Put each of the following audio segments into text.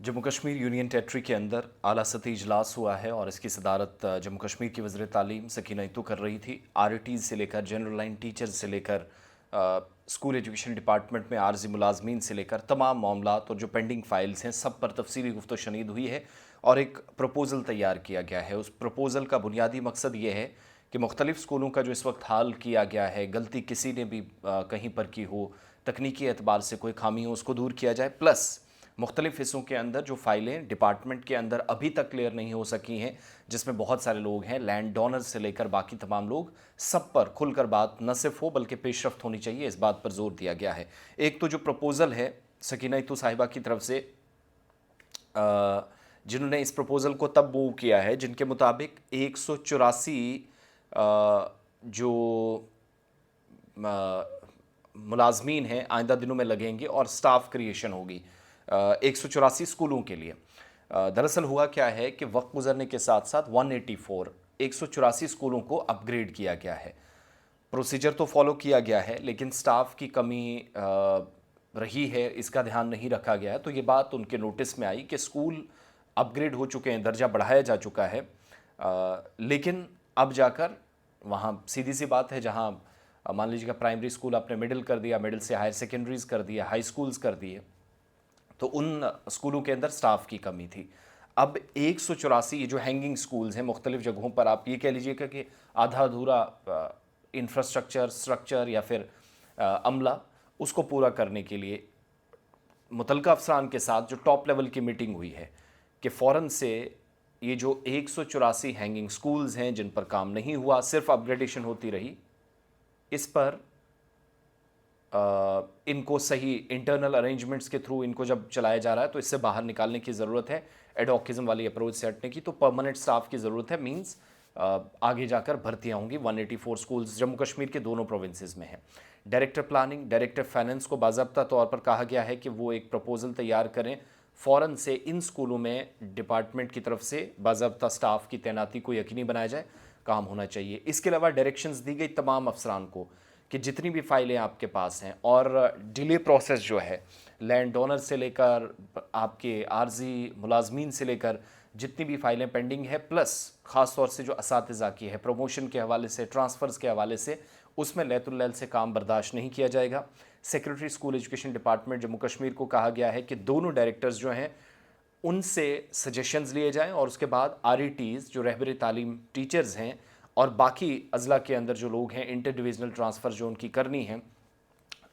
Jammu Kashmir union territory के अंदर आला सतही इजलास हुआ है और इसकी सदारत जम्मू कश्मीर की वज़ीर तालीम सकीना इत्तू कर रही थी। आरटीज़ से लेकर जनरल लाइन टीचर्स से लेकर स्कूल एजुकेशन डिपार्टमेंट में आर्जी मुलाजमीन से लेकर तमाम मामलात और जो पेंडिंग फ़ाइल्स हैं सब पर तफसीली गुफ्तो शनीद हुई है और एक प्रपोज़ल तैयार किया गया है। उस प्रपोज़ल का बुनियादी मकसद ये है कि मुख्तलिफ़ स्कूलों का जो इस वक्त हाल किया गया है, गलती किसी ने भी कहीं पर की हो, तकनीकी एतबार से कोई खामी हो, उसको दूर किया जाए। प्लस मुख्तलिफ़ हिस्सों के अंदर जो फ़ाइलें डिपार्टमेंट के अंदर अभी तक क्लियर नहीं हो सकी हैं, जिसमें बहुत सारे लोग हैं, लैंड डोनर्स से लेकर बाकी तमाम लोग, सब पर खुलकर बात न सिर्फ हो बल्कि पेशरफ्त होनी चाहिए, इस बात पर जोर दिया गया है। एक तो जो प्रपोज़ल है सकीना इत्तू साहिबा की तरफ से, जिन्होंने इस प्रपोज़ल को तब मूव किया है जिनके मुताबिक 184 जो मुलाजमीन हैं आइंदा दिनों में लगेंगे और स्टाफ क्रिएशन होगी 184 स्कूलों के लिए। दरअसल हुआ क्या है कि वक्त गुजरने के साथ साथ 184 स्कूलों को अपग्रेड किया गया है। प्रोसीजर तो फॉलो किया गया है लेकिन स्टाफ की कमी रही है, इसका ध्यान नहीं रखा गया है। तो ये बात उनके नोटिस में आई कि स्कूल अपग्रेड हो चुके हैं, दर्जा बढ़ाया जा चुका है, लेकिन अब जाकर वहाँ सीधी सी बात है, जहाँ मान लीजिएगा प्राइमरी स्कूल आपने मिडिल कर दिया, मिडिल से हायर सेकेंडरीज कर दिया, हाई स्कूल्स कर दिए, तो उन स्कूलों के अंदर स्टाफ की कमी थी। अब 184 ये जो हैंगिंग स्कूल्स हैं मुख्तलिफ जगहों पर, आप ये कह लीजिएगा कि आधा अधूरा इंफ्रास्ट्रक्चर स्ट्रक्चर या फिर अमला, उसको पूरा करने के लिए मुतलका अफसरान के साथ जो टॉप लेवल की मीटिंग हुई है कि फ़ौरन से ये जो 184 हैंगिंग स्कूल्स हैं जिन पर काम नहीं हुआ, सिर्फ अपग्रेडेशन होती रही, इस पर इनको सही इंटरनल अरेंजमेंट्स के थ्रू इनको जब चलाया जा रहा है तो इससे बाहर निकालने की ज़रूरत है, एडॉकिज्म वाली अप्रोच से हटने की। तो परमानेंट स्टाफ की ज़रूरत है, मींस आगे जाकर भर्तियाँ होंगी। 184 स्कूल्स जम्मू कश्मीर के दोनों प्रोविंसेस में हैं। डायरेक्टर प्लानिंग, डायरेक्टर फाइनेंस को बाज़ाब्ता तौर पर कहा गया है कि वो एक प्रपोज़ल तैयार करें, फ़ौरन से इन स्कूलों में डिपार्टमेंट की तरफ से बाज़ाब्ता स्टाफ की तैनाती को यकीनी बनाया जाए, काम होना चाहिए। इसके अलावा डायरेक्शंस दी गई तमाम अफसरान को कि जितनी भी फाइलें आपके पास हैं और डिले प्रोसेस जो है, लैंड डोनर से लेकर आपके आर्जी मुलाजमीन से लेकर जितनी भी फाइलें पेंडिंग है, प्लस ख़ास तौर से जो असातिज़ा की है, प्रमोशन के हवाले से, ट्रांसफ़र्स के हवाले से, उसमें लैतुल-लैल से काम बर्दाश्त नहीं किया जाएगा। Secretary school education department Jammu Kashmir को कहा गया है कि दोनों डायरेक्टर्स जो हैं उनसे सजेशंस लिए जाएं और उसके बाद आरईटीज़ जो रहबर तालीम टीचर्स हैं और बाकी अजला के अंदर जो लोग हैं, इंटर डिविजनल ट्रांसफ़र जो उनकी करनी है,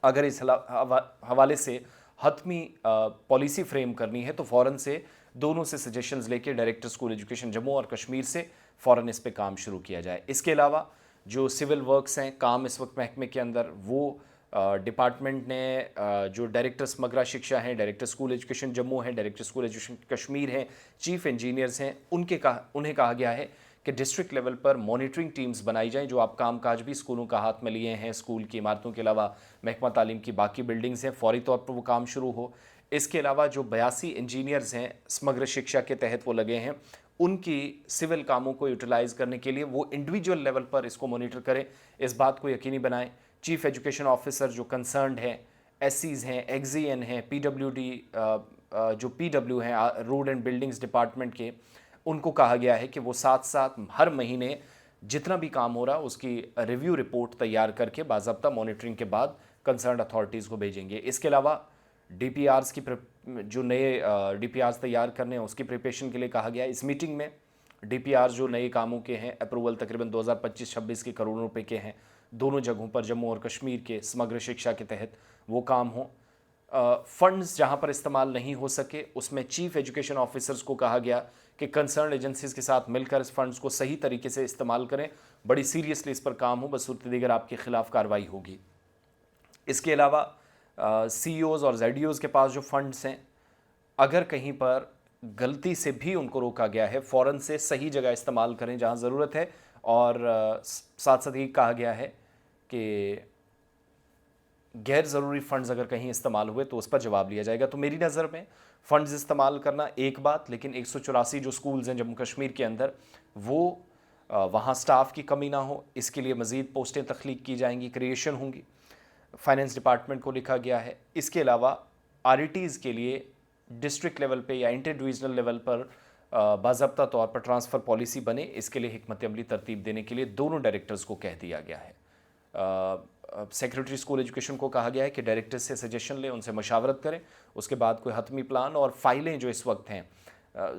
अगर इस हवाले से हतमी पॉलिसी फ्रेम करनी है तो फ़ौरन से दोनों से सजेशंस लेके डायरेक्टर स्कूल एजुकेशन जम्मू और कश्मीर से फ़ौरन इस पे काम शुरू किया जाए। इसके अलावा जो सिविल वर्क्स हैं, काम इस वक्त महकमे के अंदर, वो डिपार्टमेंट ने जो डायरेक्टर समग्रा शिक्षा हैं, डायरेक्टर स्कूल एजुकेशन जम्मू हैं, डायरेक्टर स्कूल एजुकेशन कश्मीर हैं, चीफ इंजीनियर्स हैं, उन्हें कहा गया है कि डिस्ट्रिक्ट लेवल पर मॉनिटरिंग टीम्स बनाई जाएं। जो आप काम काज भी स्कूलों का हाथ में लिए हैं, स्कूल की इमारतों के अलावा महकमा तालीम की बाकी बिल्डिंग्स हैं, फौरी तौर पर वो काम शुरू हो। इसके अलावा जो 82 इंजीनियर्स हैं समग्र शिक्षा के तहत वो लगे हैं, उनकी सिविल कामों को यूटिलाइज़ करने के लिए वो इंडिविजुअल लेवल पर इसको मॉनिटर करें, इस बात को यकीनी बनाएं। चीफ एजुकेशन ऑफिसर जो कंसर्न्ड हैं, एससीज़ हैं, एक्जीएन हैं, पीडब्ल्यूडी जो पीडब्ल्यू हैं रोड एंड बिल्डिंग्स डिपार्टमेंट के, उनको कहा गया है कि वो साथ साथ हर महीने जितना भी काम हो रहा है उसकी रिव्यू रिपोर्ट तैयार करके बाज़ाब्ता मॉनिटरिंग के बाद कंसर्न अथॉरिटीज़ को भेजेंगे। इसके अलावा डीपीआरस की जो नए डीपीआरस तैयार करने हैं उसकी प्रिपरेशन के लिए कहा गया है। इस मीटिंग में डीपीआर जो नए कामों के हैं, अप्रूवल तकरीबन 2025-26 के करोड़ों रुपए के हैं, दोनों जगहों पर जम्मू और कश्मीर के समग्र शिक्षा के तहत वो काम हो। फंड्स जहां पर इस्तेमाल नहीं हो सके उसमें चीफ एजुकेशन ऑफिसर्स को कहा गया कि कंसर्न एजेंसीज के साथ मिलकर इस फंड्स को सही तरीके से इस्तेमाल करें, बड़ी सीरियसली इस पर काम हो, बसूरत दीगर आपके खिलाफ कार्रवाई होगी। इसके अलावा सीईओज़ और जेडीओज़ के पास जो फंड्स हैं, अगर कहीं पर गलती से भी उनको रोका गया है, फ़ौरन से सही जगह इस्तेमाल करें जहां ज़रूरत है। और साथ साथ ये कहा गया है कि गैर ज़रूरी फ़ंड्स अगर कहीं इस्तेमाल हुए तो उस पर जवाब लिया जाएगा। तो मेरी नज़र में फ़ंड्स इस्तेमाल करना एक बात, लेकिन 184 जो स्कूल्स हैं जम्मू कश्मीर के अंदर, वो वहाँ स्टाफ की कमी ना हो, इसके लिए मज़ीद पोस्टें तख्लीक की जाएंगी, क्रिएशन होंगी, फाइनेंस डिपार्टमेंट को लिखा गया है। इसके अलावा आरईटीज़ के लिए डिस्ट्रिक्ट लेवल पे या इंटर डिविजनल लेवल पर बाज़ाब्ता तौर पर ट्रांसफ़र पॉलिसी बने, इसके लिए हिकमत अमली तरतीब देने के लिए दोनों डायरेक्टर्स को कह दिया गया है। सेक्रेटरी स्कूल एजुकेशन को कहा गया है कि डायरेक्टर्स से सजेशन लें, उनसे मशावरत करें, उसके बाद कोई हतमी प्लान और फाइलें जो इस वक्त हैं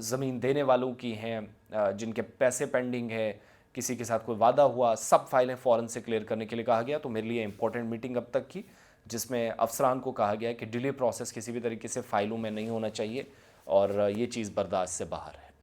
ज़मीन देने वालों की हैं, जिनके पैसे पेंडिंग है, किसी के साथ कोई वादा हुआ, सब फाइलें फ़ौरन से क्लियर करने के लिए कहा गया। तो मेरे लिए इंपॉर्टेंट मीटिंग अब तक की, जिसमें अफसरान को कहा गया है कि डिले प्रोसेस किसी भी तरीके से फ़ाइलों में नहीं होना चाहिए और ये चीज़ बर्दाश्त से बाहर है।